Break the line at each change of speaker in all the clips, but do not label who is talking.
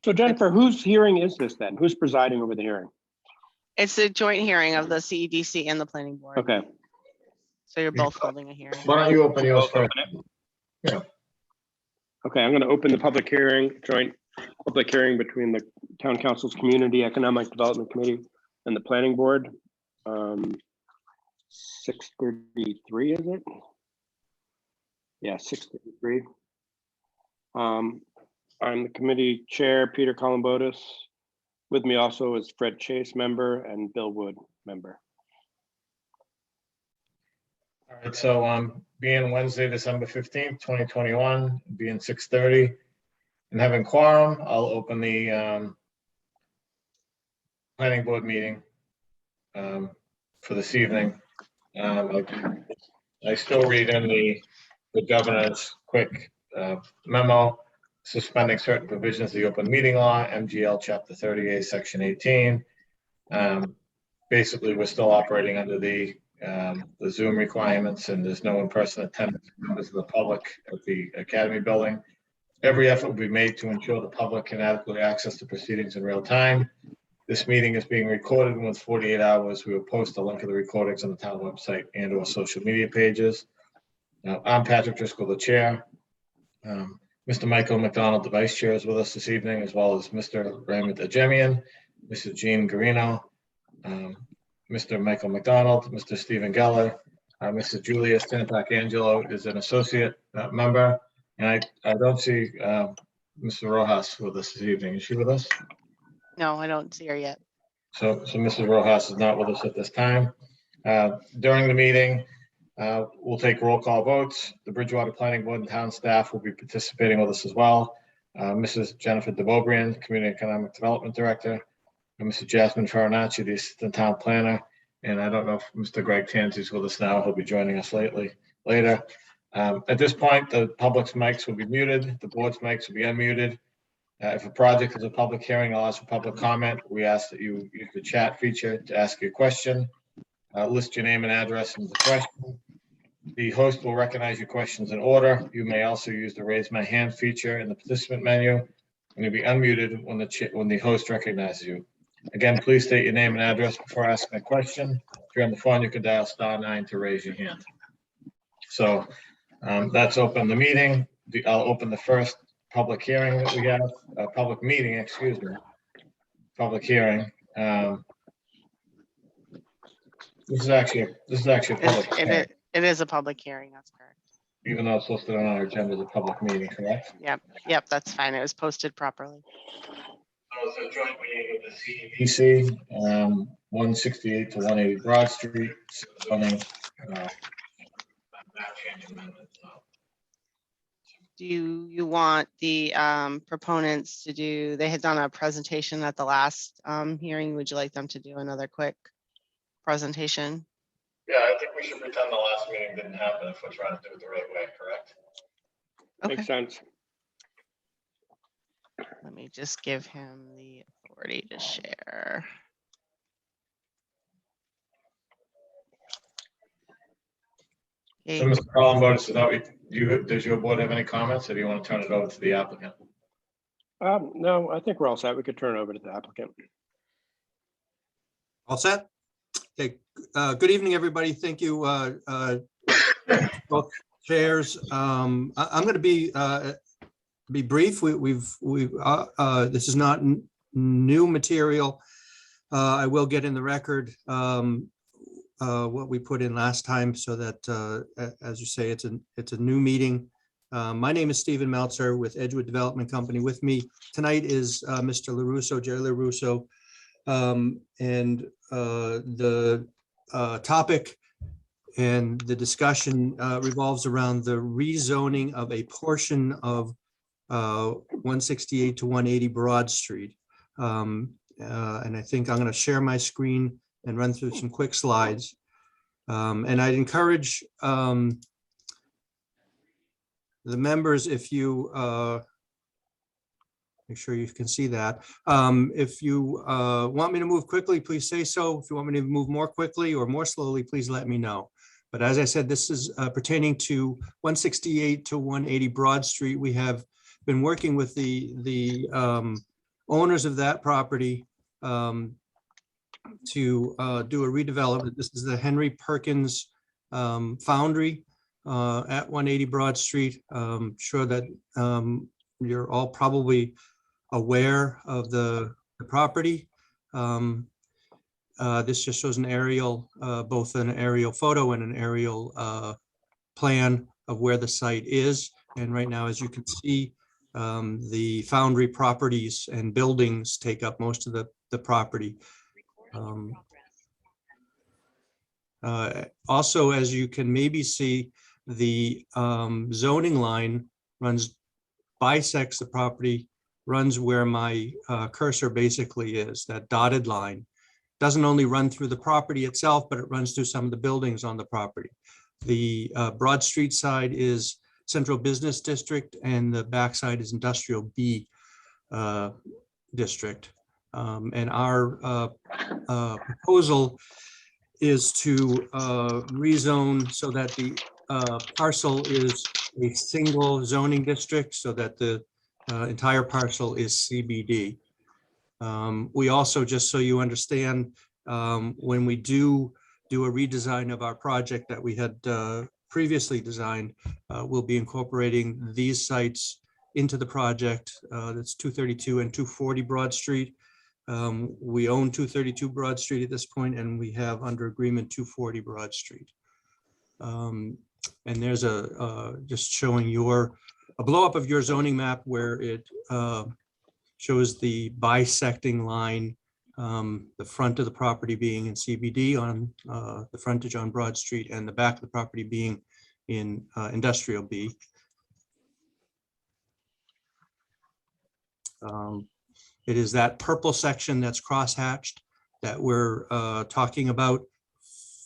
So Jennifer, whose hearing is this then? Who's presiding over the hearing?
It's a joint hearing of the CEDC and the planning board.
Okay.
So you're both holding a hearing.
Why don't you open yours first? Yeah.
Okay, I'm going to open the public hearing, joint public hearing between the Town Council's Community Economic Development Committee and the Planning Board. 6:33, is it? Yeah, 6:33. I'm the committee chair, Peter Columbotus. With me also is Fred Chase, member, and Bill Wood, member.
All right, so being Wednesday, December 15th, 2021, being 6:30, and having quorum, I'll open the planning board meeting for this evening. I still read in the governor's quick memo suspending certain provisions of the open meeting law, MGL Chapter 38, Section 18. Basically, we're still operating under the Zoom requirements, and there's no in-person attendance for members of the public at the Academy building. Every effort will be made to ensure the public can adequately access the proceedings in real time. This meeting is being recorded, and within 48 hours, we will post a link of the recordings on the town website and or social media pages. Now, I'm Patrick Driscoll, the chair. Mr. Michael McDonald, the vice chair, is with us this evening, as well as Mr. Raymond Ajemian, Mrs. Jean Garino, Mr. Michael McDonald, Mr. Stephen Geller, Mrs. Julia Stanpak Angelo is an associate member, and I don't see Mr. Rojas with us this evening. Is she with us?
No, I don't see her yet.
So Mrs. Rojas is not with us at this time. During the meeting, we'll take roll call votes. The Bridgewater Planning Board and town staff will be participating with us as well. Mrs. Jennifer DeBobriand, Community Economic Development Director, and Mrs. Jasmine Farinacci, the Assistant Town Planner. And I don't know if Mr. Greg Tansey is with us now. He'll be joining us later. At this point, the public's mics will be muted. The board's mics will be unmuted. If a project is a public hearing, I'll ask for public comment. We ask that you use the chat feature to ask your question. List your name and address in the question. The host will recognize your questions in order. You may also use the raise my hand feature in the participant menu, and you'll be unmuted when the host recognizes you. Again, please state your name and address before asking a question. If you're on the phone, you can dial *9 to raise your hand. So that's open the meeting. I'll open the first public hearing that we have, public meeting, excuse me, public hearing. This is actually a public hearing.
It is a public hearing, that's correct.
Even though it's listed on our agenda as a public meeting, correct?
Yep, that's fine. It was posted properly.
So it's a joint meeting with the CEDC, 168 to 180 Broad Street, zoning, map change amendment.
Do you want the proponents to do, they had done a presentation at the last hearing. Would you like them to do another quick presentation?
Yeah, I think we should pretend the last meeting didn't happen if we're trying to do it the right way, correct?
Okay.
Makes sense.
Let me just give him the authority to share. Okay.
So, Mr. Columbotus, does your board have any comments, or do you want to turn it over to the applicant?
No, I think we're all set. We could turn it over to the applicant.
All set? Okay. Good evening, everybody. Thank you, both chairs. I'm going to be brief. This is not new material. I will get in the record what we put in last time, so that, as you say, it's a new meeting. My name is Stephen Meltzer with Edgewood Development Company. With me tonight is Mr. LaRusso, Jerry LaRusso, and the topic and the discussion revolves around the rezoning of a portion of 168 to 180 Broad Street. And I think I'm going to share my screen and run through some quick slides. And I'd encourage the members, if you make sure you can see that. If you want me to move quickly, please say so. If you want me to move more quickly or more slowly, please let me know. But as I said, this is pertaining to 168 to 180 Broad Street. We have been working with the owners of that property to do a redevelopment. This is the Henry Perkins Foundry at 180 Broad Street. Sure that you're all probably aware of the property. This just shows an aerial, both an aerial photo and an aerial plan of where the site is. And right now, as you can see, the foundry properties and buildings take up most of the property. Also, as you can maybe see, the zoning line bisects the property, runs where my cursor basically is, that dotted line. Doesn't only run through the property itself, but it runs through some of the buildings on the property. The Broad Street side is Central Business District, and the backside is Industrial B District. And our proposal is to rezone so that the parcel is a single zoning district, so that the entire parcel is CBD. We also, just so you understand, when we do a redesign of our project that we had previously designed, we'll be incorporating these sites into the project. That's 232 and 240 Broad Street. We own 232 Broad Street at this point, and we have under agreement 240 Broad Street. And there's just showing a blow up of your zoning map where it shows the bisecting line, the front of the property being in CBD on the frontage on Broad Street, and the back of the property being in Industrial B. It is that purple section that's crosshatched that we're talking about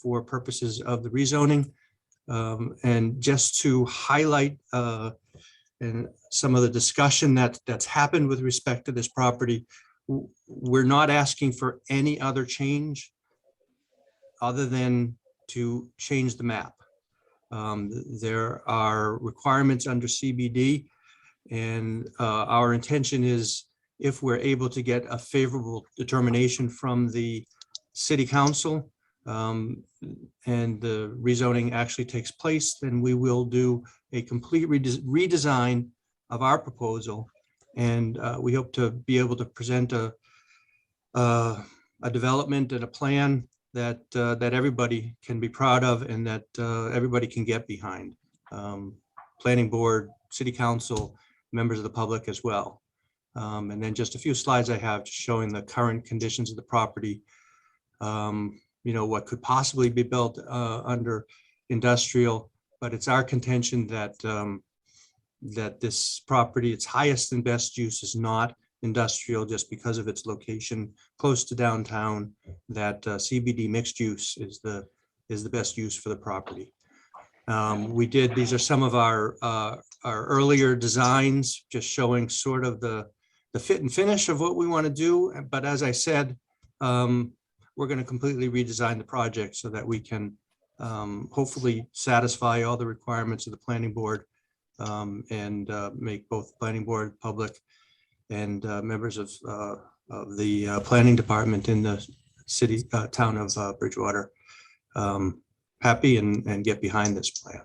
for purposes of the rezoning. And just to highlight and some of the discussion that's happened with respect to this property, we're not asking for any other change other than to change the map. There are requirements under CBD, and our intention is, if we're able to get a favorable determination from the city council and the rezoning actually takes place, then we will do a complete redesign of our proposal. And we hope to be able to present a development and a plan that everybody can be proud of and that everybody can get behind. Planning board, city council, members of the public as well. And then just a few slides I have showing the current conditions of the property. You know, what could possibly be built under industrial, but it's our contention that that this property, its highest and best use is not industrial, just because of its location close to downtown. That CBD mixed use is the best use for the property. These are some of our earlier designs, just showing sort of the fit and finish of what we want to do. But as I said, we're going to completely redesign the project so that we can hopefully satisfy all the requirements of the planning board and make both planning board, public, and members of the planning department in the city, town of Bridgewater happy and get behind this plan.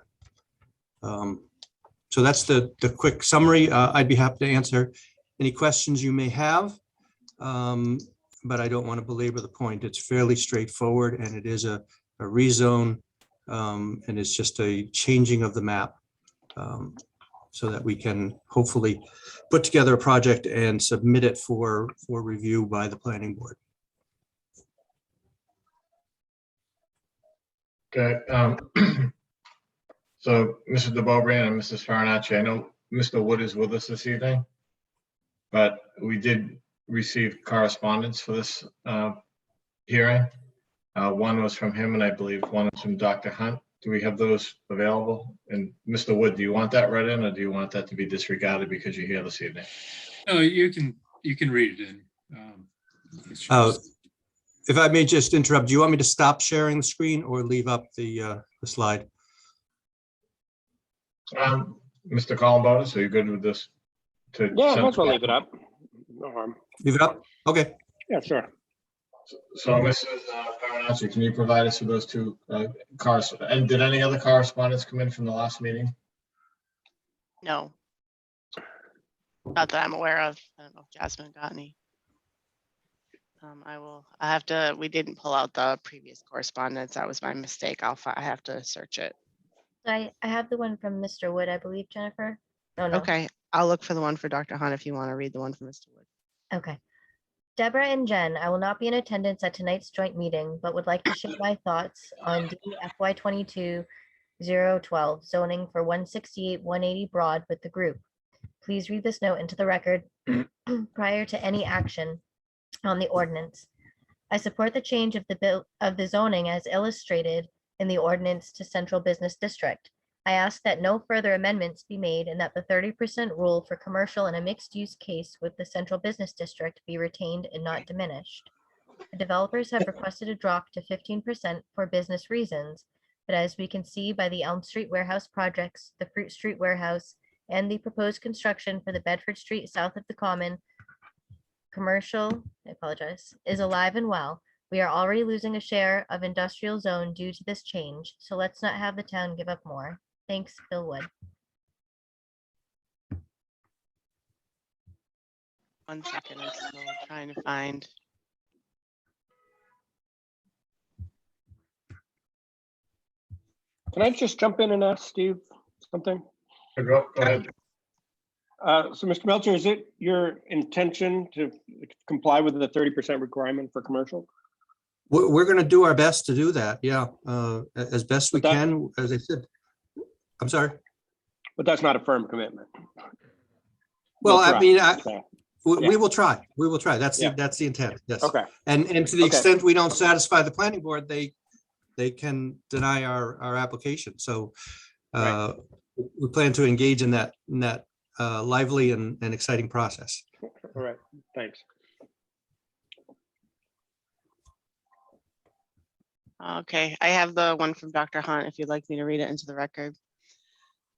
So that's the quick summary. I'd be happy to answer any questions you may have, but I don't want to belabor the point. It's fairly straightforward, and it is a rezone, and it's just a changing of the map so that we can hopefully put together a project and submit it for review by the planning board.
Okay. So Mr. DeBobrian and Mrs. Farinacci, I know Mr. Wood is with us this evening, but we did receive correspondence for this hearing. One was from him, and I believe one was from Dr. Hunt. Do we have those available? And Mr. Wood, do you want that read in, or do you want that to be disregarded because you're here this evening?
No, you can read it in.
If I may just interrupt, do you want me to stop sharing the screen or leave up the slide?
Mr. Columbotus, are you good with this?
Yeah, might as well leave it up. No harm.
Leave it up? Okay.
Yeah, sure.
So Mrs. Marinacci, can you provide us with those two cars? And did any other correspondence come in from the last meeting?
No. Not that I'm aware of. I don't know if Jasmine got any. We didn't pull out the previous correspondence. That was my mistake. I have to search it.
I have the one from Mr. Wood, I believe, Jennifer. Oh, no.
Okay, I'll look for the one for Dr. Hunt if you want to read the one from Mr. Wood.
Okay. Deborah and Jen, I will not be in attendance at tonight's joint meeting, but would like to share my thoughts on FY 22-012 zoning for 168-180 Broad with the group. Please read this note into the record prior to any action on the ordinance. I support the change of the zoning as illustrated in the ordinance to central business district. I ask that no further amendments be made and that the 30% rule for commercial in a mixed use case with the central business district be retained and not diminished. The developers have requested a drop to 15% for business reasons, but as we can see by the Elm Street warehouse projects, the Fruit Street warehouse, and the proposed construction for the Bedford Street south of the Common, commercial, I apologize, is alive and well. We are already losing a share of industrial zone due to this change, so let's not have the town give up more. Thanks, Bill Wood.
One second, I'm still trying to find.
Can I just jump in and ask Steve something?
Go ahead.
So Mr. Melcher, is it your intention to comply with the 30% requirement for commercial?
We're going to do our best to do that. Yeah. As best we
But that-
can, as I said. I'm sorry.
But that's not a firm commitment.
Well,
We'll
I
try.
mean,
Okay.
we
Yeah.
will try. We will try. That's
Yeah.
the intent. Yes.
Okay.
And to the
Okay.
extent we don't satisfy the planning board, they can deny our application. So
Right.
we plan to engage in that lively and exciting process.
All right. Thanks.
Okay, I have the one from Dr. Hunt, if you'd like me to read it into the record.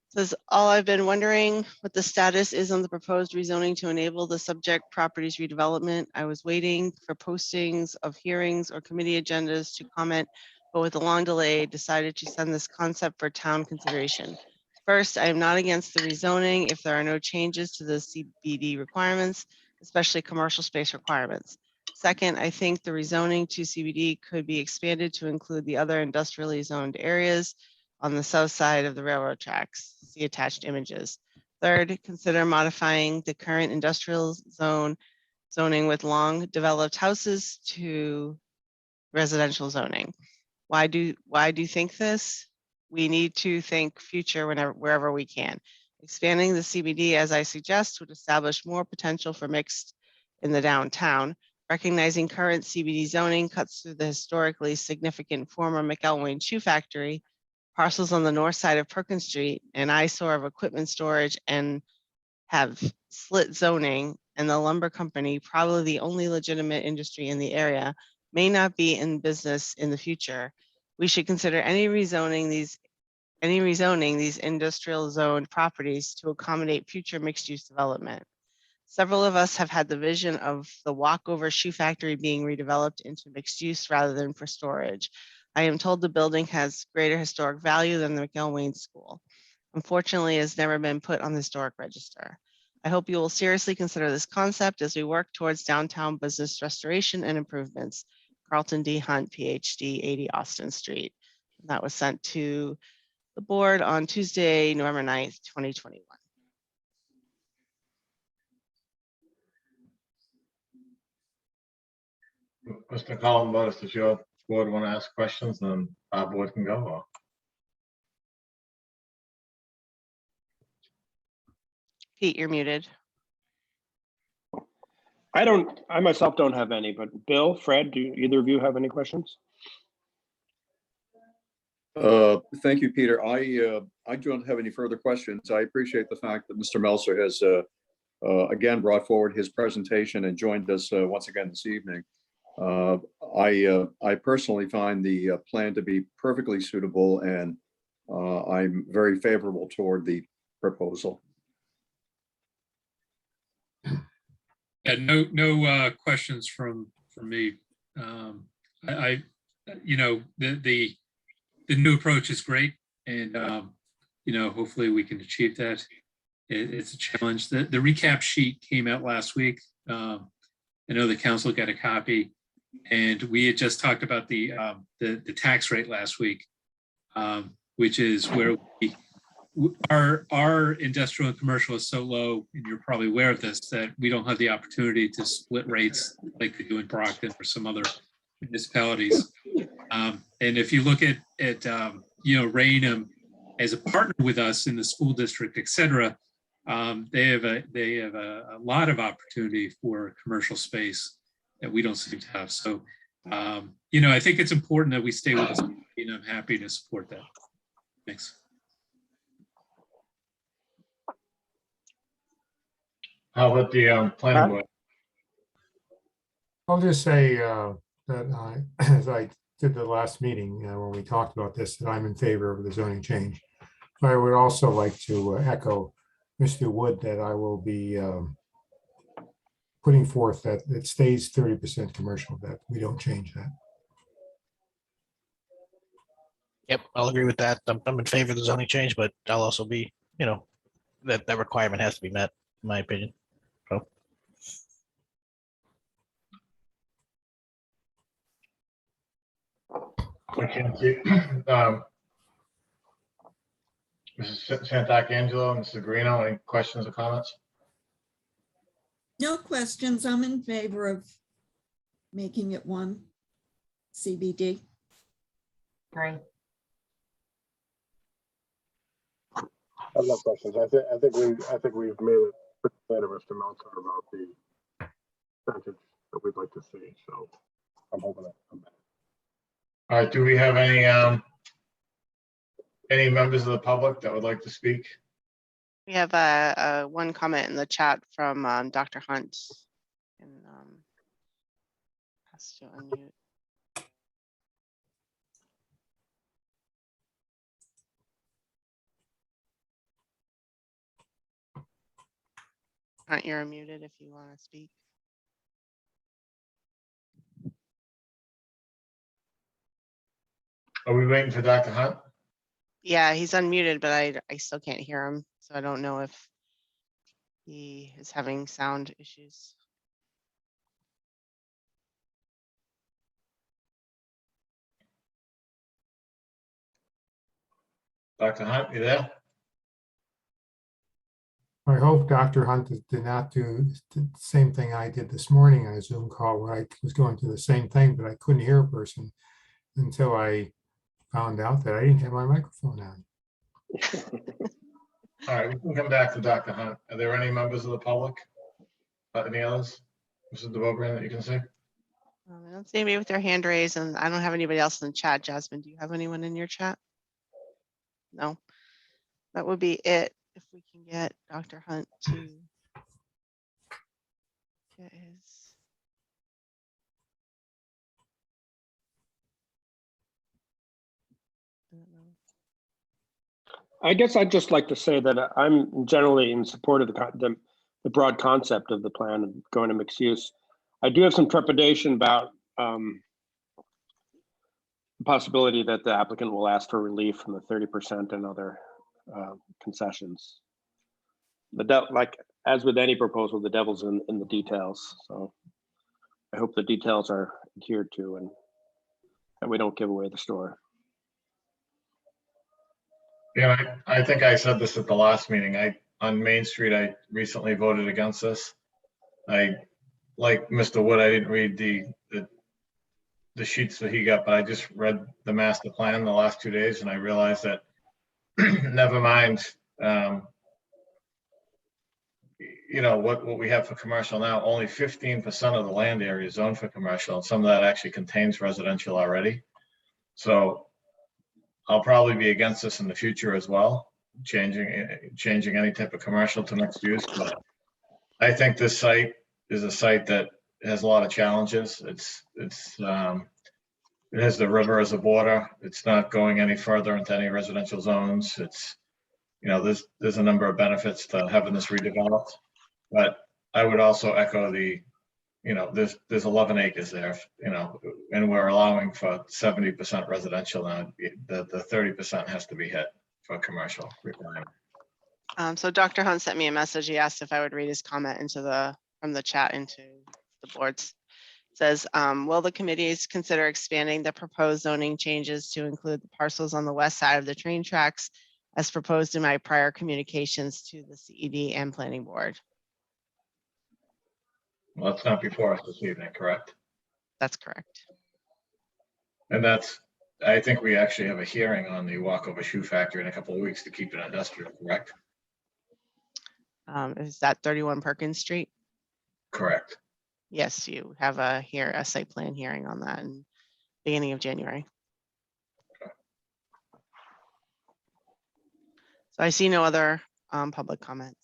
It says, all I've been wondering what the status is on the proposed rezoning to enable the subject properties redevelopment. I was waiting for postings of hearings or committee agendas to comment, but with a long delay, decided to send this concept for town consideration. First, I am not against the rezoning if there are no changes to the CBD requirements, especially commercial space requirements. Second, I think the rezoning to CBD could be expanded to include the other industrially zoned areas on the south side of the railroad tracks. See attached images. Third, consider modifying the current industrial zoning with long developed houses to residential zoning. Why do you think this? We need to think future wherever we can. Expanding the CBD, as I suggest, would establish more potential for mixed in the downtown. Recognizing current CBD zoning cuts through the historically significant former McElwain shoe factory, parcels on the north side of Perkins Street, an eyesore of equipment storage, and have slit zoning, and the lumber company, probably the only legitimate industry in the area, may not be in business in the future. We should consider any rezoning these industrial zoned properties to accommodate future mixed use development. Several of us have had the vision of the walkover shoe factory being redeveloped into mixed use rather than for storage. I am told the building has greater historic value than the McElwain School. Unfortunately, it has never been put on the historic register. I hope you will seriously consider this concept as we work towards downtown business restoration and improvements. Carlton D. Hunt, PhD, 80 Austin Street. And that was sent to the board on Tuesday, November 9th, 2021.
Mr. Colin Botus, does your board want to ask questions? Then our board can go. Or?
Pete, you're muted.
I myself don't have any, but Bill, Fred, do either of you have any questions?
Thank you, Peter. I don't have any further questions. I appreciate the fact that Mr. Meltzer has again brought forward his presentation and joined us once again this evening. I personally find the plan to be perfectly suitable, and I'm very favorable toward the proposal.
Yeah, no questions from me. I you know, the new approach is great, and you know, hopefully we can achieve that. It's a challenge. The recap sheet came out last week. I know the council got a copy, and we had just talked about the tax rate last week, which is where our industrial and commercial is so low, and you're probably aware of this, that we don't have the opportunity to split rates like they do in Brockton or some other municipalities. And if you look at you know, Rainham as a partner with us in the school district, et cetera, they have a lot of opportunity for commercial space that we don't seem to have. So, you know, I think it's important that we stay with us, and I'm happy to support that. Thanks.
How about the planning board?
I'll just say that as I did the last meeting, when we talked about this, that I'm in favor of the zoning change. I would also like to echo Mr. Wood that I will be putting forth that it stays 30% commercial, that we don't change that.
Yep, I'll agree with that. I'm in favor of the zoning change, but I'll also be, you know, that requirement has to be met, in my opinion. So.
We can see, Mrs. Santangelo, Mrs. Guarino, any questions or comments?
No questions. I'm in favor of making it one CBD.
Great.
I have no questions. I think we've made it pretty clear to Mr. Meltzer about the percentage that we'd like to see. So I'm hoping that come back.
All right, do we have any members of the public that would like to speak?
We have one comment in the chat from Dr. Hunt. And has to unmute. Hunt, you're unmuted if you want to speak.
Are we waiting for Dr. Hunt?
Yeah, he's unmuted, but I still can't hear him. So I don't know if he is having sound issues.
Dr. Hunt, you there?
I hope Dr. Hunt did not do the same thing I did this morning on a Zoom call where I was going through the same thing, but I couldn't hear a person until I found out that I didn't have my microphone on.
All right, we can come back to Dr. Hunt. Are there any members of the public? Any others? Mrs. DeVogran that you can see?
I don't see anybody with their hand raised, and I don't have anybody else in the chat. Jasmine, do you have anyone in your chat? No. That would be it if we can get Dr. Hunt to get his. I don't know.
I guess I'd just like to say that I'm generally in support of the broad concept of the plan of going to mixed use. I do have some trepidation about the possibility that the applicant will ask for relief from the 30% and other concessions. Like as with any proposal, the devil's in the details. So I hope the details are adhered to and that we don't give away the store.
Yeah, I think I said this at the last meeting. On Main Street, I recently voted against this. Like Mr. Wood, I didn't read the sheets that he got, but I just read the master plan the last 2 days, and I realized that never mind, you know, what we have for commercial now, only 15% of the land area is zoned for commercial, and some of that actually contains residential already. So I'll probably be against this in the future as well, changing any type of commercial to mixed use. But I think this site is a site that has a lot of challenges. It has the river as a border. It's not going any further into any residential zones. It's, you know, there's a number of benefits to having this redeveloped. But I would also echo the, there's 11 acres there, and we're allowing for 70% residential now. The 30% has to be hit for commercial requirement.
So Dr. Hunt sent me a message. He asked if I would read his comment from the chat into the boards. It says, will the committees consider expanding the proposed zoning changes to include the parcels on the west side of the train tracks as proposed in my prior communications to the CED and planning board?
Well, that's not before us this evening, correct?
That's correct.
And I think we actually have a hearing on the walkover shoe factory in a couple of weeks to keep it industrial, correct?
Is that 31 Perkins Street?
Correct.
Yes, you have a site plan hearing on that in beginning of January. So I see no other public comments.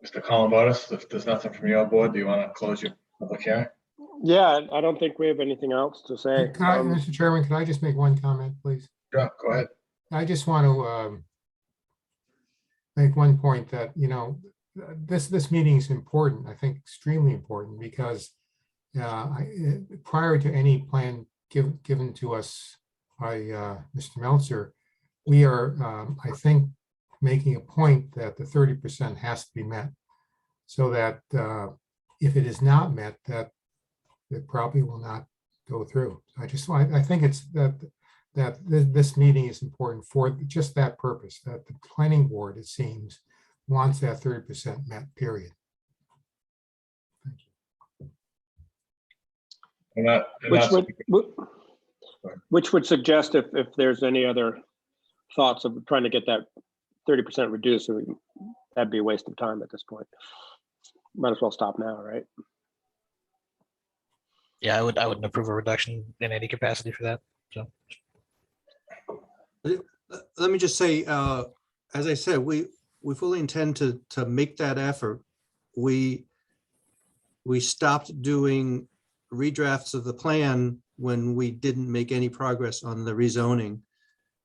Mr. Columbotus, if there's nothing from your board, do you want to close your public hearing?
Yeah, I don't think we have anything else to say.
Mr. Chairman, can I just make one comment, please?
Sure, go ahead.
I just want to make one point that, this meeting is important, I think extremely important, because prior to any plan given to us by Mr. Meltzer, we are, I think, making a point that the 30% has to be met, so that if it is not met, that it probably will not go through. I think it's that this meeting is important for just that purpose, that the planning board, it seems, wants that 30% met, period. Thank you.
Which would suggest if there's any other thoughts of trying to get that 30% reduced, that'd be a waste of time at this point. Might as well stop now, right?
Yeah, I wouldn't approve a reduction in any capacity for that. So
Let me just say, as I said, we fully intend to make that effort. We stopped doing redrafts of the plan when we didn't make any progress on the rezoning.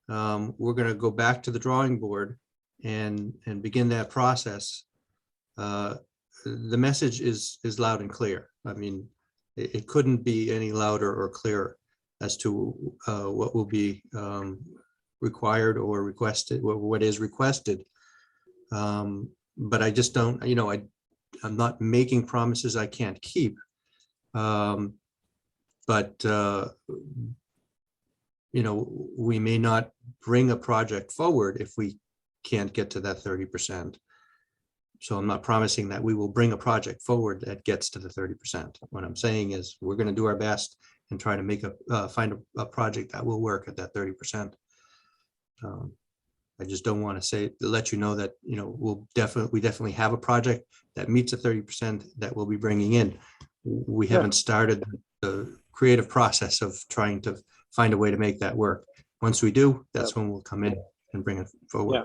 We're going to go back to the drawing board and begin that process. The message is loud and clear. I mean, it couldn't be any louder or clearer as to what will be required or requested, what is requested. But I just don't, I'm not making promises I can't keep. But we may not bring a project forward if we can't get to that 30%. So I'm not promising that we will bring a project forward that gets to the 30%. What I'm saying is we're going to do our best and try to make find a project that will work at that 30%. I just don't want to let you know that, we definitely have a project that meets the 30% that we'll be bringing in. We haven't started the creative process of trying to find a way to make that work. Once we do, that's when we'll come in and bring it forward.
Yeah,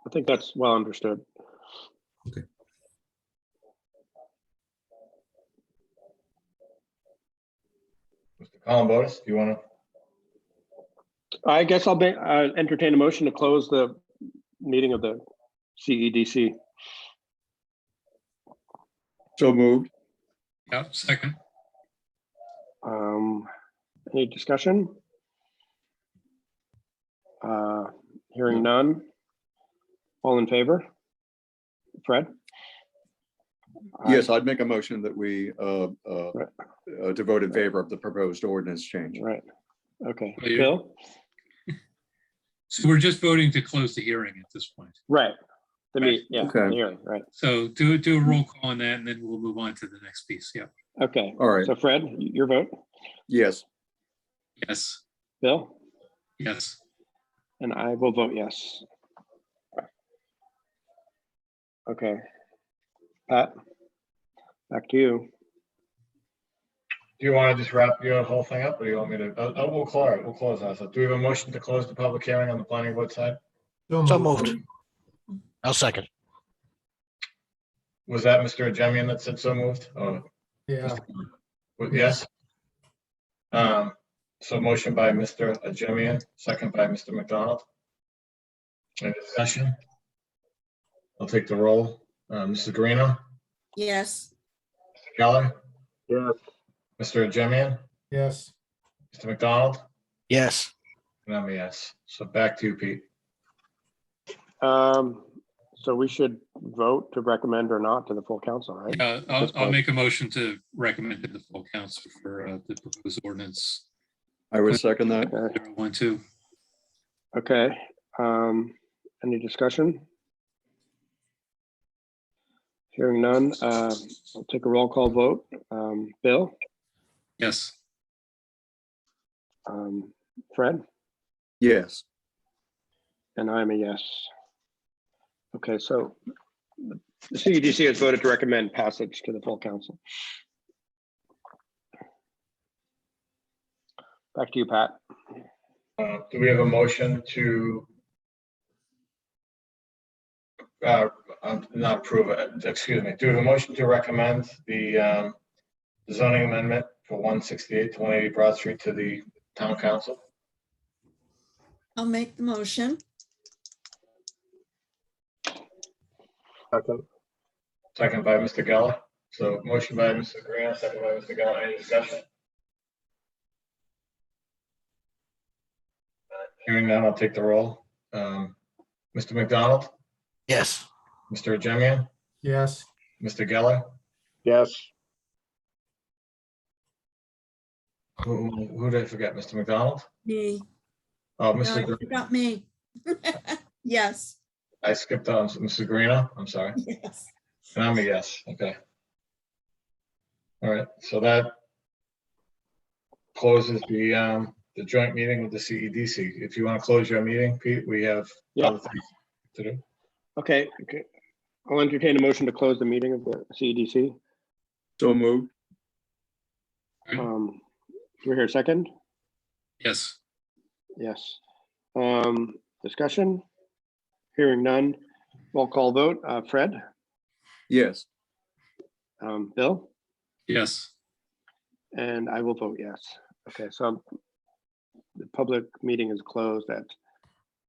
I think that's well understood.
Okay.
Mr. Columbotus, do you want to?
I guess I'll entertain a motion to close the meeting of the CEDC.
So moved.
Yeah, second.
Any discussion? Hearing none. All in favor? Fred?
Yes, I'd make a motion that we to vote in favor of the proposed ordinance change.
Right. Okay.
Well,
Bill?
So we're just voting to close the hearing at this point.
Right.
Okay.
The hearing, right.
So do a roll call on that, and then we'll move on to the next piece. Yeah.
Okay.
All right.
So Fred, your vote?
Yes.
Yes.
Bill?
Yes.
And I will vote yes. Okay. Pat, back to you.
Do you want to just wrap your whole thing up, or do you want me to? We'll close that. So do we have a motion to close the public hearing on the planning board side?
So moved. I'll second.
Was that Mr. Ajemian that said so moved? Oh,
Yeah.
yes. So motion by Mr. Ajemian, second by Mr. McDonald. Any discussion? I'll take the roll. Mrs. Garino,
Yes,
Kelly,
Yes.
Mr. Jemian,
yes,
Mr. McDonald,
Yes,
and I'm a yes. So back to you, Pete.
So we should vote to recommend or not to the full council, right?
Yeah,
At this
I'll
point.
make a motion to recommend to the full council for the proposed ordinance
I would second that.
Okay.
012.
Okay, any discussion? Hearing none, I'll take a roll call vote. Bill,
Yes,
Fred,
Yes.
and I'm a yes. Okay, so the CEDC has voted to recommend passage to the full council. Back to you, Pat.
Do we have a motion to not approve it, excuse me, do we have a motion to recommend the zoning amendment for 168 to 180 Broad Street to the town council?
I'll make the motion.
Second by Mr. Geller. So motion by Mr. Grant, second by Mr. Geller. Any discussion? Hearing none, I'll take the roll. Mr. McDonald,
yes,
Mr. Jemian,
yes,
Mr. Geller,
Yes.
who did I forget? Mr. McDonald?
Me.
Oh,
No,
Mr.
you forgot me. Yes,
I skipped on Mr. Greeno. I'm sorry.
yes.
And I'm a yes. Okay. All right. So that closes the joint meeting with the CEDC. If you want to close your meeting, Pete, we have
Yeah.
other things to do.
Okay. I'll entertain a motion to close the meeting of the CEDC.
So moved.
Do we hear a second?
yes,
Yes. Discussion? Hearing none. Roll call vote. Fred,
Yes.
Bill,
yes.
and I will vote yes. Okay, so the public meeting is closed at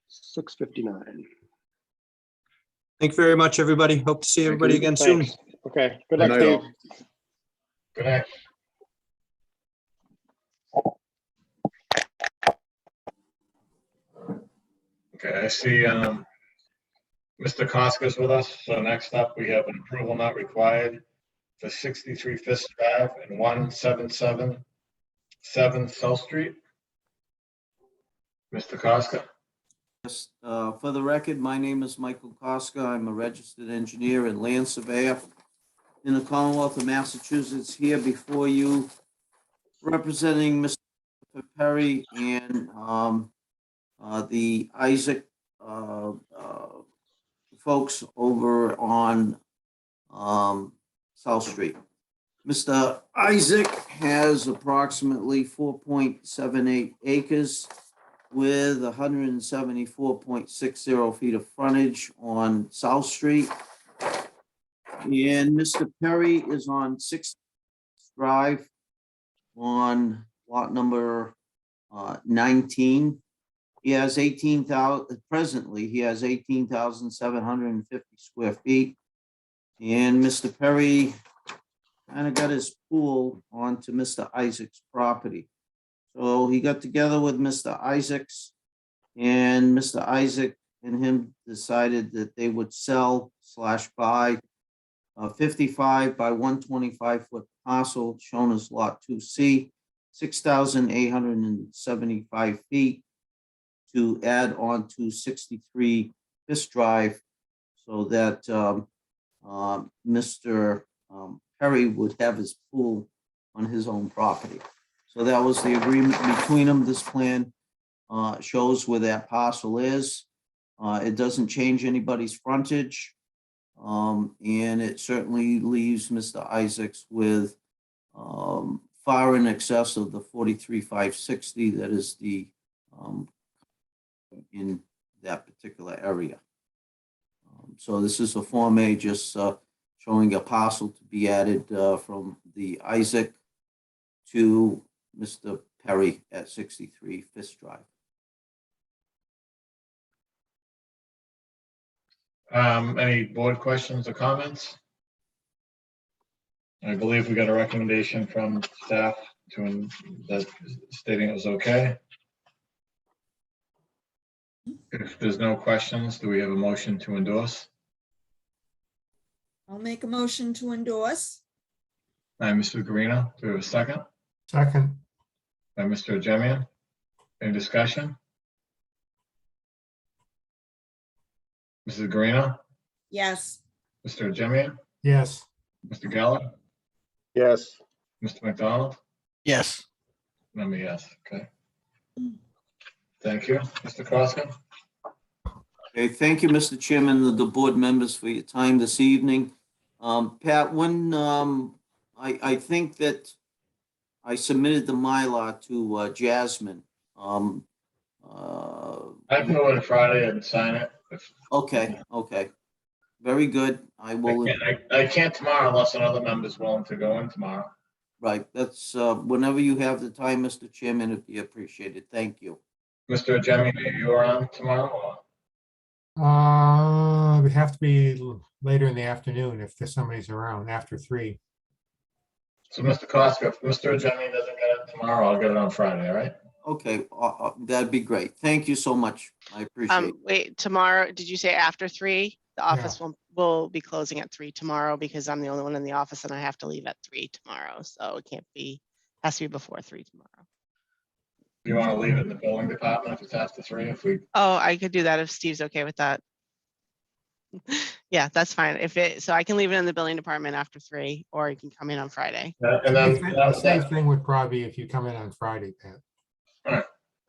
6:59.
thank you very much, everybody. Hope to see everybody again soon.
Thanks. Okay, good
Good
luck,
night,
Steve.
all.
Good night. Okay, I see Mr. Koska's with us. So next up, we have an approval not required for 63 Fisk Drive and 1777 South Street. Mr. Koska.
Yes, for the record, my name is Michael Koska. I'm a registered engineer and land surveyor in the Commonwealth of Massachusetts, here before you, representing Mr. Perry and the Isaac folks over on South Street. Mr. Isaac has approximately 4.78 acres with 174.60 feet of frontage on South Street. And Mr. Perry is on 6th Drive on lot number 19. He has 18,000, presently he has 18,750 square feet. And Mr. Perry kind of got his pool onto Mr. Isaac's property. So he got together with Mr. Isaacs, and Mr. Isaac and him decided that they would sell/buy a 55 by 125 foot parcel shown as lot 2C, 6,875 feet to add on to 63 Fisk Drive so that Mr. Perry would have his pool on his own property. So that was the agreement between them. This plan shows where that parcel is. It doesn't change anybody's frontage. And it certainly leaves Mr. Isaacs with far in excess of the 43,560 that is the in that particular area. So this is a Form A, just showing a parcel to be added from the Isaac to Mr. Perry at 63 Fisk Drive.
Any board questions or comments? I believe we got a recommendation from staff that stating it was okay. If there's no questions, do we have a motion to endorse?
I'll make a motion to endorse.
By Mr. Guarino, do we have a second?
Second,
By Mr. Jemian. Any discussion? Mrs. Guarino,
Yes.
Mr. Jemian,
yes.
Mr. Geller,
Yes.
Mr. McDonald,
Yes.
and I'm a yes, okay. Thank you, Mr. Croskin.
Okay, thank you, Mr. Chairman, the board members for your time this evening. Pat, when, I think that I submitted the Mylar to Jasmine.
I can go in Friday and sign it.
Okay, very good. I will,
I can't tomorrow unless another member's willing to go in tomorrow.
right, that's, whenever you have the time, Mr. Chairman, it'd be appreciated. Thank you.
Mr. Jemian, are you around tomorrow? Or?
It would have to be later in the afternoon if there's somebody's around after 3.
So, Mr. Koska, if Mr. Jemian doesn't get it tomorrow, I'll get it on Friday, all right?
Okay, that'd be great. Thank you so much. I appreciate it.
Wait, tomorrow, did you say after 3? The office will be closing at 3 tomorrow because I'm the only one in the office and I have to leave at 3 tomorrow. So it can't be, has to be before 3 tomorrow.
Do you want to leave it in the building department if it's after 3? If we,
Oh, I could do that if Steve's okay with that. Yeah, that's fine. So I can leave it in the building department after 3, or you can come in on Friday.
and then
The safe thing would probably be if you come in on Friday, Pat.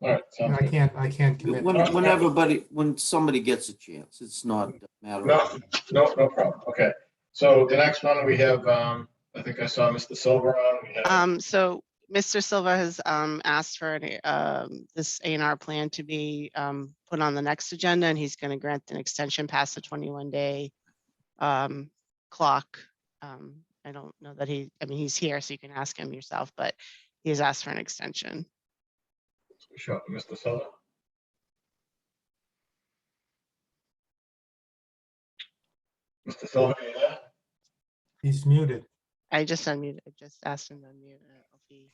all right, sounds good.
I can't commit.
When somebody gets a chance, it's not a matter of.
No problem. Okay. So the next one we have, I think I saw Mr. Silver on. We have,
So Mr. Silva has asked for this A&R plan to be put on the next agenda, and he's going to grant an extension past the 21-day clock. I don't know that he's here, so you can ask him yourself, but he's asked for an extension.
sure, Mr. Silver. Mr. Silver, are you there?
He's muted.
I just unmuted. I just asked him to unmute. I don't know if he.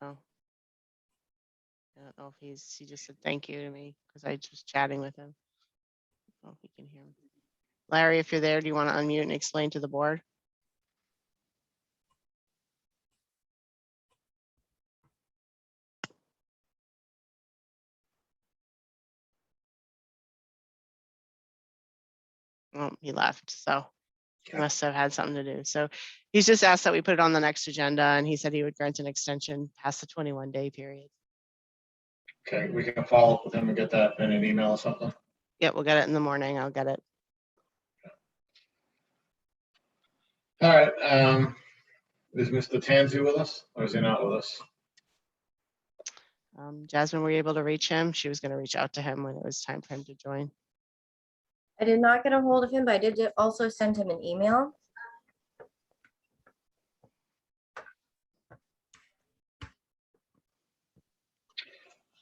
Oh. I don't know if he just said thank you to me because I was chatting with him. I don't know if he can hear me. Larry, if you're there, do you want to unmute and explain to the board? Oh, he left, so he must have had something to do. So he's just asked that we put it on the next agenda, and he said he would grant an extension past the 21-day period.
Okay, we can follow up with him and get that in an email or something.
Yeah, we'll get it in the morning. I'll get it.
All right. Is Mr. Tansey with us or is he not with us?
Jasmine, were you able to reach him? She was going to reach out to him when it was time for him to join.
I did not get a hold of him, but I did also send him an email.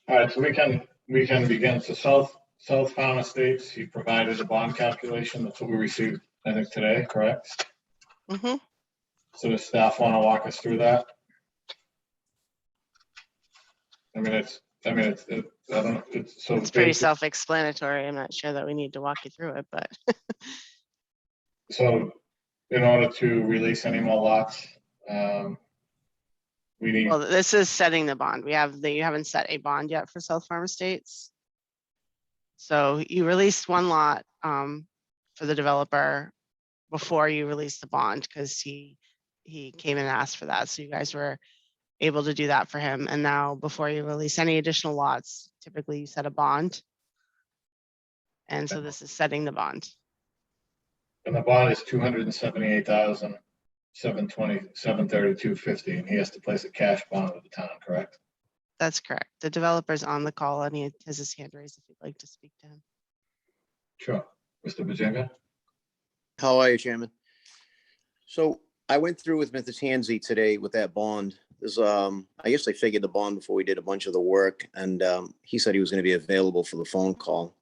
All right, so we can begin. So South Farm Estates, he provided a bond calculation. That's what we received, I think, today, correct?
Mm-hmm.
So does staff want to walk us through that? I don't know.
It's pretty self-explanatory. I'm not sure that we need to walk you through it, but.
So in order to release any more lots, we need.
Well, this is setting the bond. You haven't set a bond yet for South Farm Estates. So you released one lot for the developer before you released the bond because he came and asked for that. So you guys were able to do that for him. And now before you release any additional lots, typically you set a bond. And so this is setting the bond.
And the bond is $278,732.50, and he has to place a cash bond with the town, correct?
That's correct. The developer's on the call and he has his hand raised if you'd like to speak to him.
Sure. Mr. Bajinga?
How are you, Chairman? So I went through with Mr. Tansey today with that bond there's, I guess they figured the bond before we did a bunch of the work, and he said he was gonna be available for the phone call.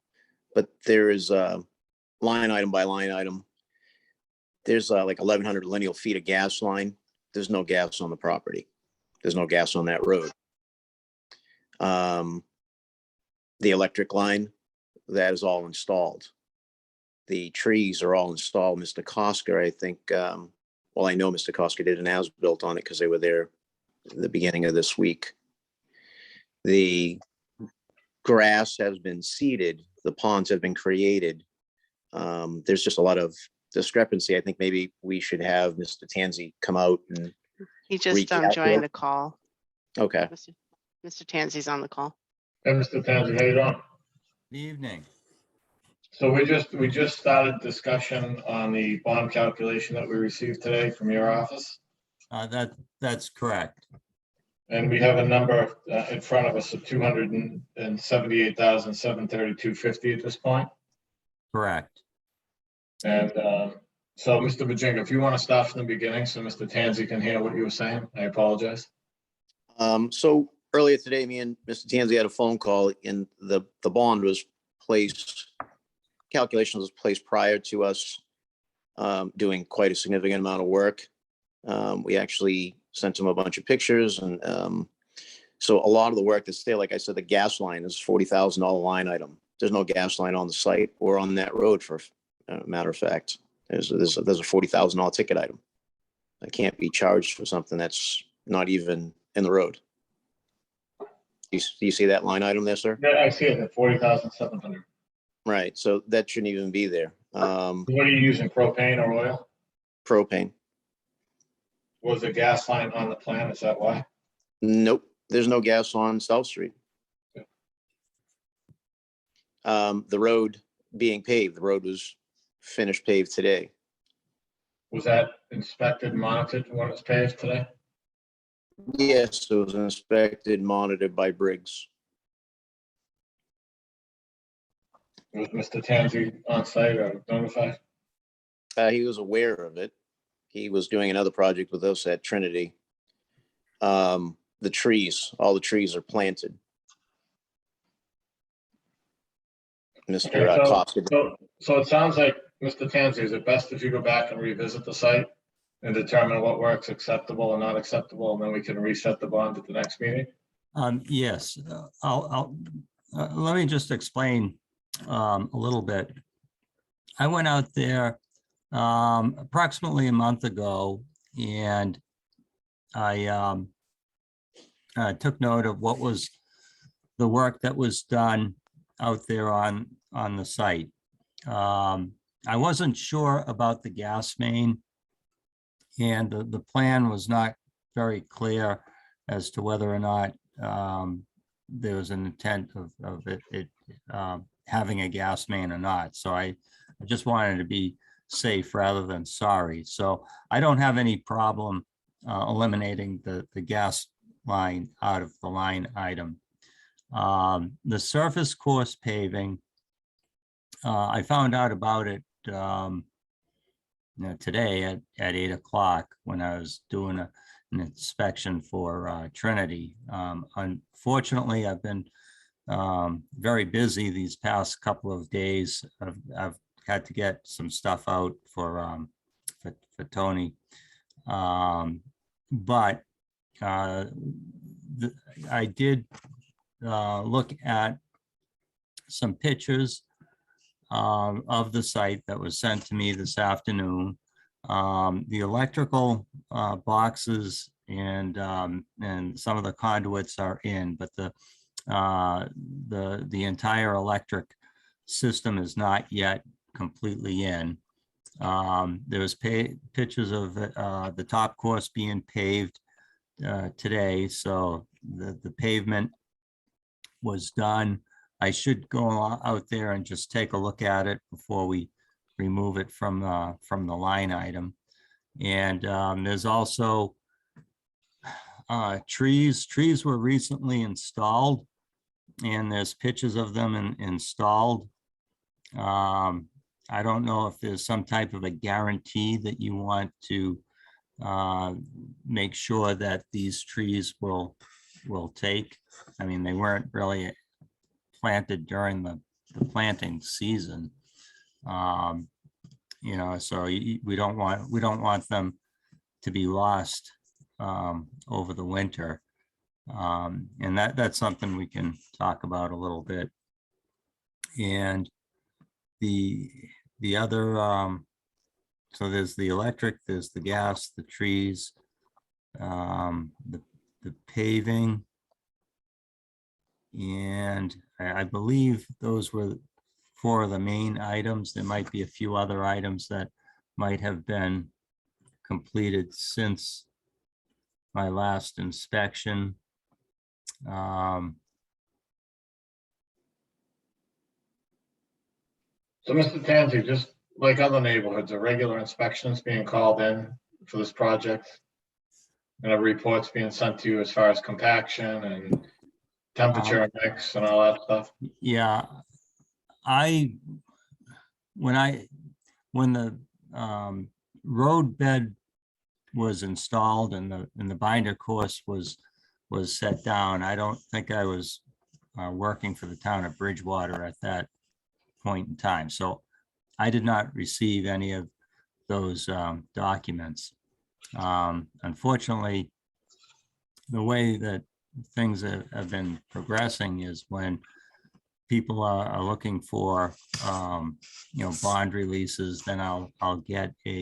But there is line item by line item. There's like 1,100 lineal feet of gas line. There's no gas on the property. There's no gas on that road. The electric line, that is all installed. The trees are all installed. Mr. Kosker, I think, well, I know Mr. Kosker did an as-built on it because they were there at the beginning of this week. The grass has been seeded. The ponds have been created. There's just a lot of discrepancy. I think maybe we should have Mr. Tansey come out and
He just
recalculate.
joined the call.
Okay.
Mr. Tansey's on the call.
Hey, Mr. Tansey, how you doing?
Good evening.
So we just started discussion on the bond calculation that we received today from your office.
That's correct.
And we have a number in front of us of 278,732.50 at this point.
Correct.
And so, Mr. Virginia, if you want to start from the beginning so Mr. Tansey can hear what you were saying, I apologize.
So earlier today, me and Mr. Tansey had a phone call, and the bond was placed, calculations was placed prior to us doing quite a significant amount of work. We actually sent him a bunch of pictures, and so a lot of the work that's there, like I said, the gas line is $40,000 line item. There's no gas line on the site or on that road, for a matter of fact. There's a $40,000 ticket item. I can't be charged for something that's not even in the road. Do you see that line item there, sir?
Yeah, I see it at 40,700.
Right, so that shouldn't even be there.
What are you using, propane or oil?
Propane.
Was the gas line on the plan? Is that why?
Nope, there's no gas on South Street. The road being paved, the road was finished paved today.
Was that inspected, monitored when it was paved today?
Yes, it was inspected, monitored by Briggs.
Was Mr. Tansey on site or notified?
He was aware of it. He was doing another project with us at Trinity. The trees, all the trees are planted. Mr. Kosker.
So it sounds like, Mr. Tansey, is it best if you go back and revisit the site and determine what work's acceptable and not acceptable, and then we can reset the bond at the next meeting?
Yes, I'll let me just explain a little bit. I went out there approximately a month ago, and I took note of what was the work that was done out there on the site. I wasn't sure about the gas main, and the plan was not very clear as to whether or not there was an intent of it having a gas main or not. So I just wanted to be safe rather than sorry. So I don't have any problem eliminating the gas line out of the line item. The surface course paving, I found out about it today at 8 o'clock when I was doing an inspection for Trinity. Unfortunately, I've been very busy these past couple of days. I've had to get some stuff out for Tony, but I did look at some pictures of the site that was sent to me this afternoon. The electrical boxes and some of the conduits are in, but the entire electric system is not yet completely in. There's pictures of the top course being paved today, so the pavement was done. I should go out there and just take a look at it before we remove it from the line item. And there's also trees. Trees were recently installed, and there's pictures of them installed. I don't know if there's some type of a guarantee that you want to make sure that these trees will take. I mean, they weren't really planted during the planting season. You know, so we don't want them to be lost over the winter. And that's something we can talk about a little bit. And the other, so there's the electric, there's the gas, the trees, the paving. And I believe those were 4 of the main items. There might be a few other items that might have been completed since my last inspection.
So, Mr. Tanzi, just like other neighborhoods, are regular inspections being called in for this project? And reports being sent to you as far as compaction and temperature mix and all that stuff?
Yeah, when the road bed was installed and the binder course was set down, I don't think I was working for the town of Bridgewater at that point in time. So I did not receive any of those documents. Unfortunately, the way that things have been progressing is when people are looking for, you know, bond releases, then I'll get a,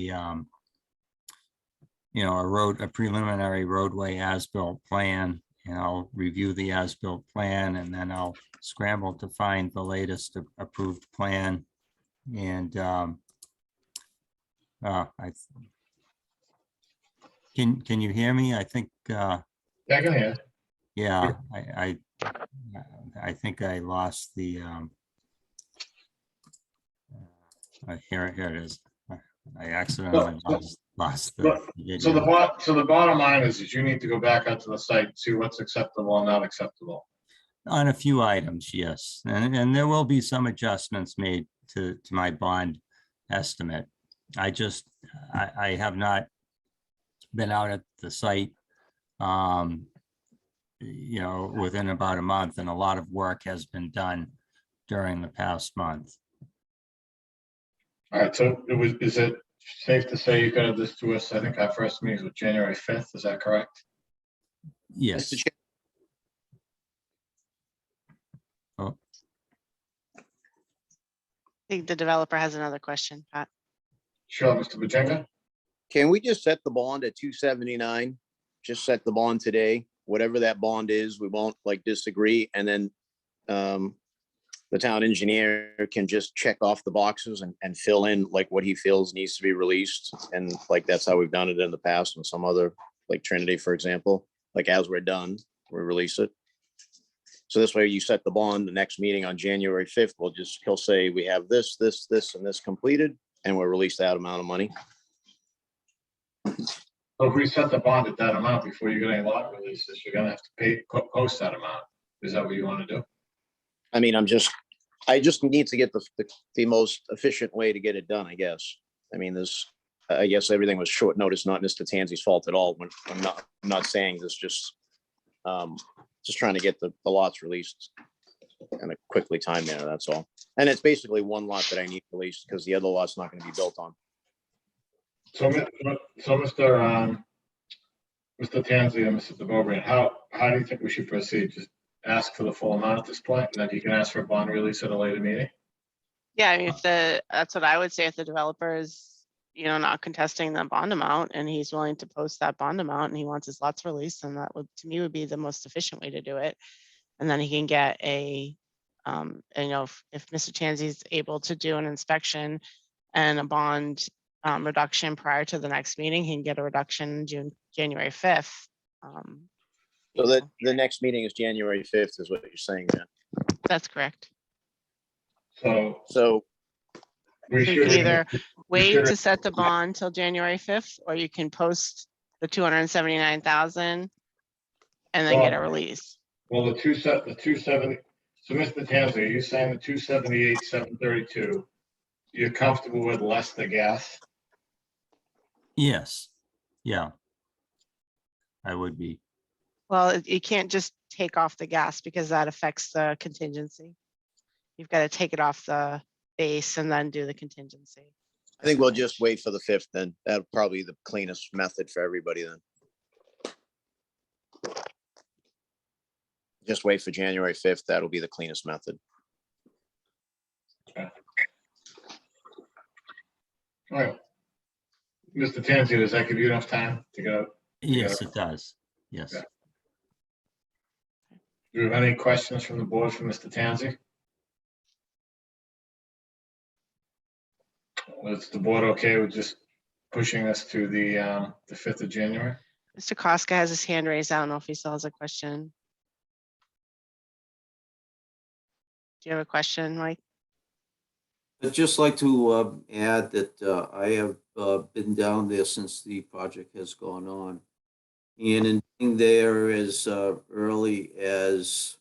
you know, a preliminary roadway as-built plan, and I'll review the as-built plan, and then I'll scramble to find the latest approved plan. And can you hear me? I think.
Yeah, I can hear.
Yeah, I think I lost the. Here it is. I accidentally lost the video.
So the bottom line is you need to go back out to the site, see what's acceptable and not acceptable.
On a few items, yes, and there will be some adjustments made to my bond estimate. I have not been out at the site, you know, within about a month, and a lot of work has been done during the past month.
All right, so is it safe to say you got this to us? I think our first meeting was January 5th. Is that correct?
Yes. Oh,
I think the developer has another question, Pat.
Sure, Mr. Bojinga?
Can we just set the bond at 279? Just set the bond today, whatever that bond is, we won't like disagree. And then the town engineer can just check off the boxes and fill in like what he feels needs to be released. And like, that's how we've done it in the past and some other, like Trinity, for example, like as we're done, we release it. So this way you set the bond, the next meeting on January 5th, he'll say, we have this, this, this, and this completed, and we'll release that amount of money.
So if we set the bond at that amount before you get any lot releases, you're gonna have to post that amount. Is that what you want to do?
I mean, I just need to get the most efficient way to get it done, I guess. I mean, I guess everything was short notice, not Mr. Tanzi's fault at all. When I'm not saying this, just trying to get the lots released in a quickly time manner, that's all. And it's basically one lot that I need released because the other lot's not going to be built on.
So Mr. Tanzi and Mr. DeBobrian, how do you think we should proceed? Just ask for the full amount at this point, and then you can ask for a bond release at a later meeting?
Yeah, I mean, that's what I would say if the developer is, you know, not contesting the bond amount and he's willing to post that bond amount and he wants his lots released, then that would, to me, would be the most efficient way to do it. And then he can get a, and, you know, if Mr. Tanzi's able to do an inspection and a bond reduction prior to the next meeting, he can get a reduction January 5th.
So that the next meeting is January 5th is what you're saying, man.
That's correct.
So
you can either wait to set the bond till January 5th, or you can post the 279,000 and then get a release.
Well, the 270. So Mr. Tanzi, are you saying the 278, 732, you're comfortable with less the gas?
yes. Yeah. I would be.
Well, you can't just take off the gas because that affects the contingency. You've got to take it off the base and then do the contingency.
I think we'll just wait for the 5th then. That'll probably be the cleanest method for everybody then. Just wait for January 5th. That'll be the cleanest method.
All right. Mr. Tanzi, does that give you enough time to get out?
Yes, it does. Yes.
Yeah. Do you have any questions from the board for Mr. Tanzi? Is the board okay with just pushing us to the 5th of January?
Mr. Koska has his hand raised. I don't know if he still has a question. Do you have a question, Mike?
I'd just like to add that I have been down there since the project has gone on. And in being there as early as,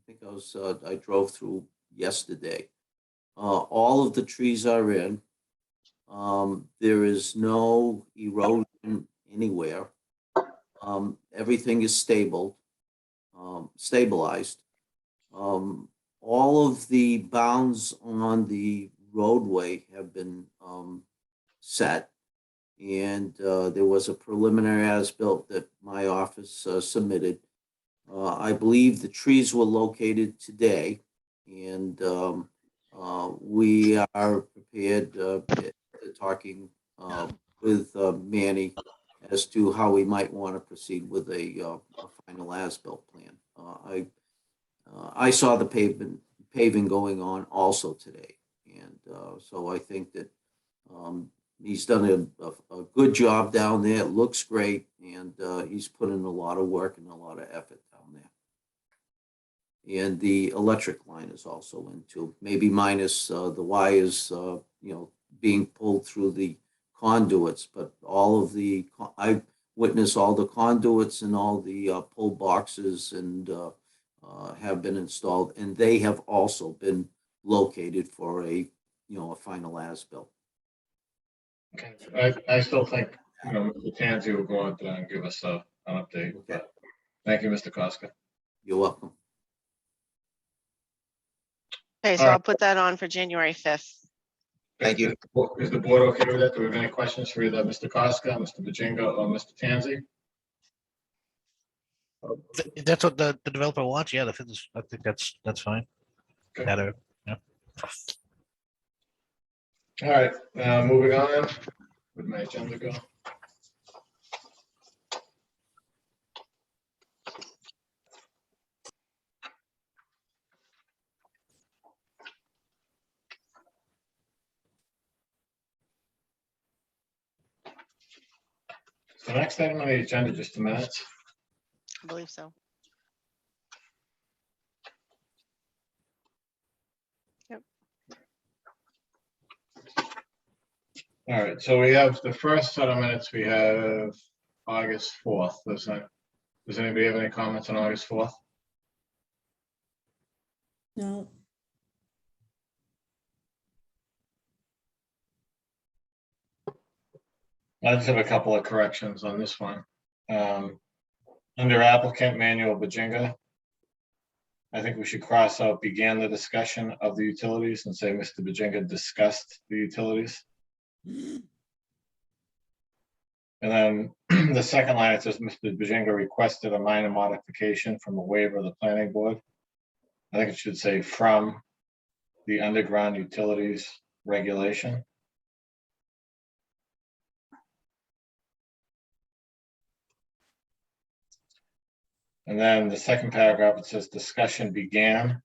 I drove through yesterday. All of the trees are in. There is no erosion anywhere. Everything is stabilized. All of the bounds on the roadway have been set. And there was a preliminary as-built that my office submitted. I believe the trees were located today, and we are prepared talking with Manny as to how we might want to proceed with a final as-built plan. I saw the paving going on also today, and so I think that he's done a good job down there. It looks great, and he's put in a lot of work and a lot of effort down there. And the electric line is also in too, maybe minus the wires, being pulled through the conduits, but all of the, I witnessed all the conduits and all the pull boxes and have been installed, and they have also been located for a final as-built.
Okay. I still think, Mr. Tanzi will go out there and give us an update.
Okay.
Thank you, Mr. Koska.
You're welcome.
Okay, so
All right.
I'll put that on for January 5th.
Thank you.
Is the board okay with that? Do we have any questions for either Mr. Koska, Mr. Bajinga, or Mr. Tanzi?
If that's what the developer wants, yeah, I think that's fine.
Okay.
Better, yeah.
All right, moving on. Where'd my agenda go? The next item on the agenda, just a minute.
I believe so. Yep.
All right, so we have the first set of minutes, we have August 4th. Does anybody have any comments on August 4th?
No,
I just have a couple of corrections on this one. Under applicant Manuel Bajinga, I think we should cross out began the discussion of the utilities and say Mr. Bajinga discussed the utilities. And then the second line, it says Mr. Bajinga requested a minor modification from a waiver of the planning board. I think it should say from the underground utilities regulation. And then the second paragraph, it says discussion began.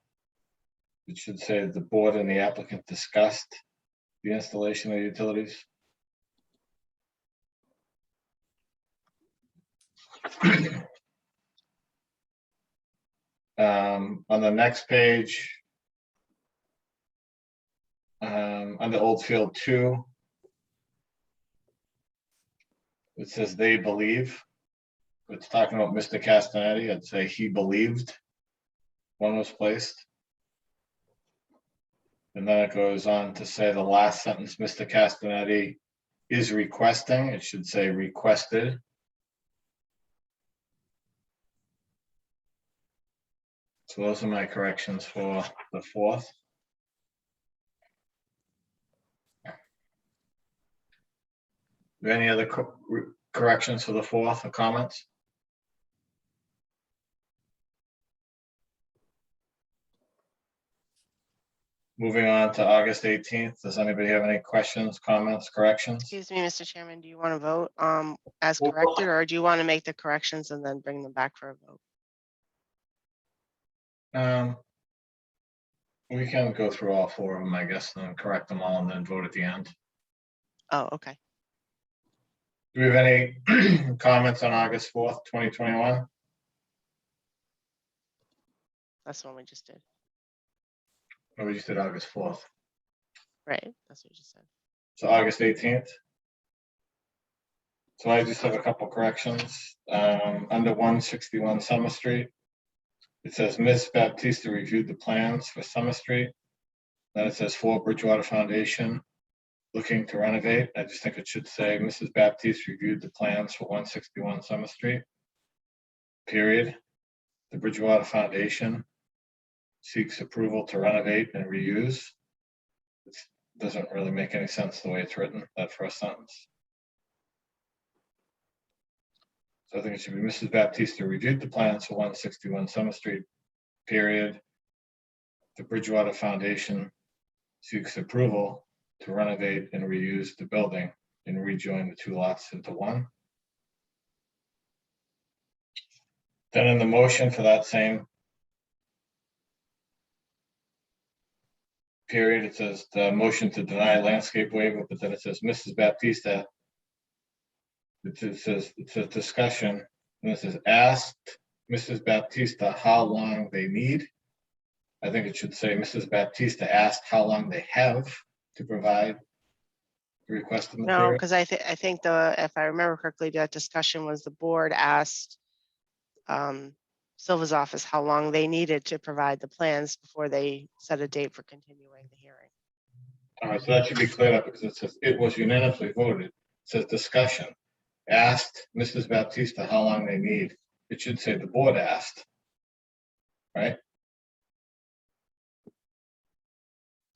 It should say the board and the applicant discussed the installation of utilities. On the next page, under Oldfield 2, it says they believe. It's talking about Mr. Castanetti. I'd say he believed one was placed. And then it goes on to say the last sentence, Mr. Castanetti is requesting. It should say requested. So those are my corrections for the 4th. Any other corrections for the 4th or comments? Moving on to August 18th. Does anybody have any questions, comments, corrections?
Excuse me, Mr. Chairman, do you want to vote as
Well,
corrected, or do you want to make the corrections and then bring them back for a vote?
We can go through all 4 of them, I guess, and then correct them all and then vote at the end.
Oh, okay.
Do we have any comments on August 4th, 2021?
That's the one we just did.
Or we just did August 4th.
Right, that's what you just said.
So August 18th. So I just have a couple corrections. Under 161 Summer Street, it says Ms. Baptista reviewed the plans for Summer Street. Then it says for Bridgewater Foundation looking to renovate. I just think it should say Mrs. Baptiste reviewed the plans for 161 Summer Street. Period. The Bridgewater Foundation seeks approval to renovate and reuse. It doesn't really make any sense the way it's written, that first sentence. So I think it should be Mrs. Baptista reviewed the plans for 161 Summer Street, period. The Bridgewater Foundation seeks approval to renovate and reuse the building and rejoin the 2 lots into one. Then in the motion for that same period, it says the motion to deny landscape waiver, but then it says Mrs. Baptista. It says it's a discussion, and it says asked Mrs. Baptista how long they need. I think it should say Mrs. Baptista asked how long they have to provide the requested
No,
material.
because I think if I remember correctly, that discussion was the board asked Silva's office how long they needed to provide the plans before they set a date for continuing the hearing.
All right, so that should be cleared up because it says it was unanimously voted. It says discussion. Asked Mrs. Baptista how long they need. It should say the board asked. Right?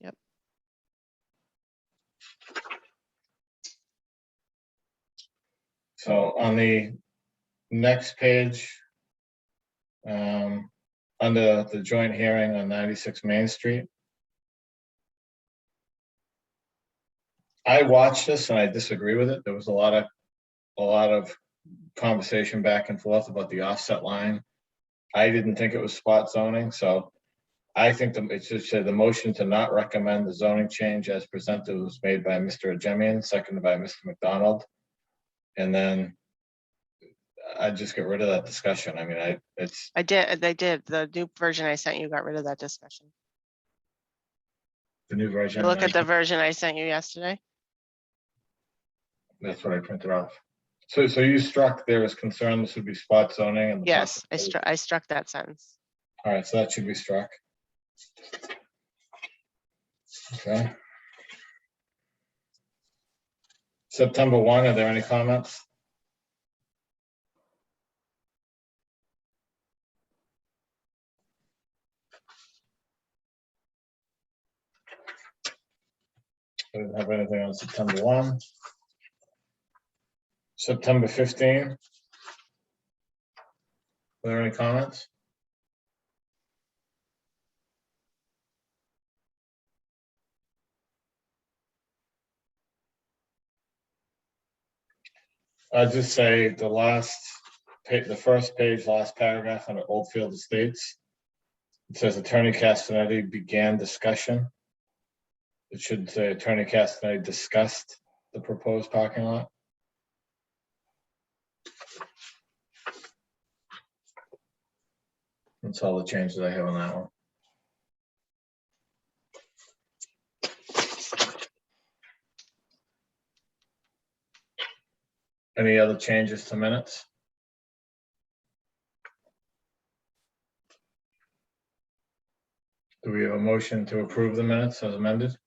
Yep.
So on the next page, under the joint hearing on 96 Main Street, I watched this and I disagree with it. There was a lot of conversation back and forth about the offset line. I didn't think it was spot zoning, so I think it should say the motion to not recommend the zoning change as presented was made by Mr. Ajemian, seconded by Mr. McDonald. And then I just get rid of that discussion. I mean,
They did. The new version I sent you got rid of that discussion.
the new version.
Look at the version I sent you yesterday.
That's what I printed off. So you struck there is concern this would be spot zoning and.
Yes, I struck that sentence.
All right, so that should be struck. Okay. September 1, are there any comments? I didn't have anything on September 1. September 15. Are there any comments? I'd just say the first page, last paragraph on Oldfield Estates. It says Attorney Castanetti began discussion. It should say Attorney Castanetti discussed the proposed parking lot. That's all the changes I have on that one. Any other changes to minutes? Do we have a motion to approve the minutes as amended?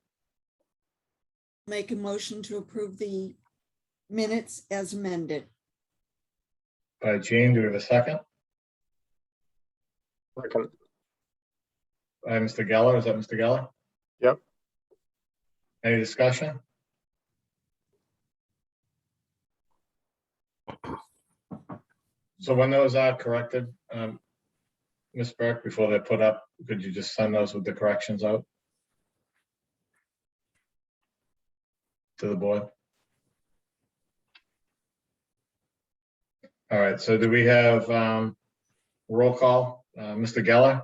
Make a motion to approve the minutes as amended.
By Gene, do we have a second?
Second.
By Mr. Geller, is that Mr. Geller?
Yep.
Any discussion? So when those are corrected, Ms. Burke, before they're put up, could you just send those with the corrections out to the board? All right, so do we have roll call? Mr. Geller,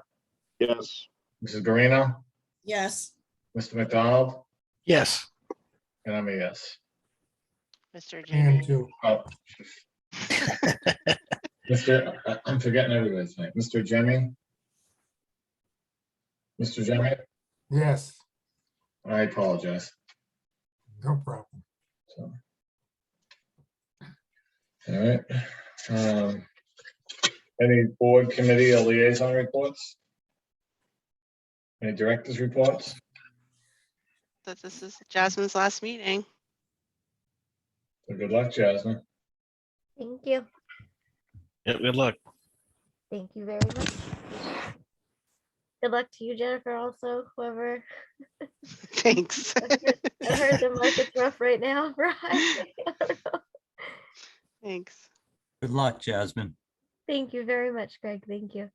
Yes.
Mrs. Garino,
Yes,
Mr. McDonald,
Yes.
and I'm a yes.
Mr.
And
Jimmy.
two.
Oh. I'm forgetting everybody's name. Mr. Jimmy? Mr. Jimmy?
Yes,
I apologize.
no problem.
So. All right. Any board, committee, or liaison reports? Any directors' reports?
That this is Jasmine's last meeting.
So good luck, Jasmine.
Thank you.
Yep, good luck.
Thank you very much. Good luck to you, Jennifer, also, whoever.
Thanks.
I heard the market's rough right now, right?
Thanks.
Good luck, Jasmine.
Thank you very much, Greg. Thank you.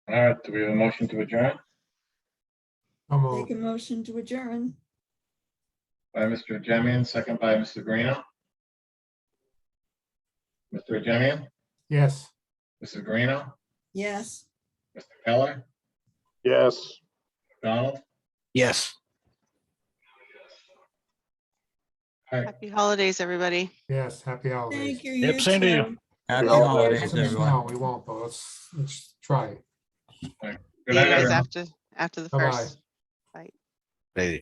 All right, do we have a motion to adjourn?
I'll
take
move.
a motion to adjourn.
By Mr. Jemian, second by Mr. Greeno. Mr. Jemian,
Yes.
Mrs. Greeno,
Yes.
Mr. Keller,
Yes.
Donald.
Yes.
All right,
Happy holidays, everybody.
Yes, happy holidays.
Thank you.
Yep, same to you.
too.
Happy
holidays.
holidays,
Doesn't
everyone.
snow, we won't, but let's try it.
good
See
night,
you guys
everyone.
after the
Bye-bye.
first. Bye.
Hey.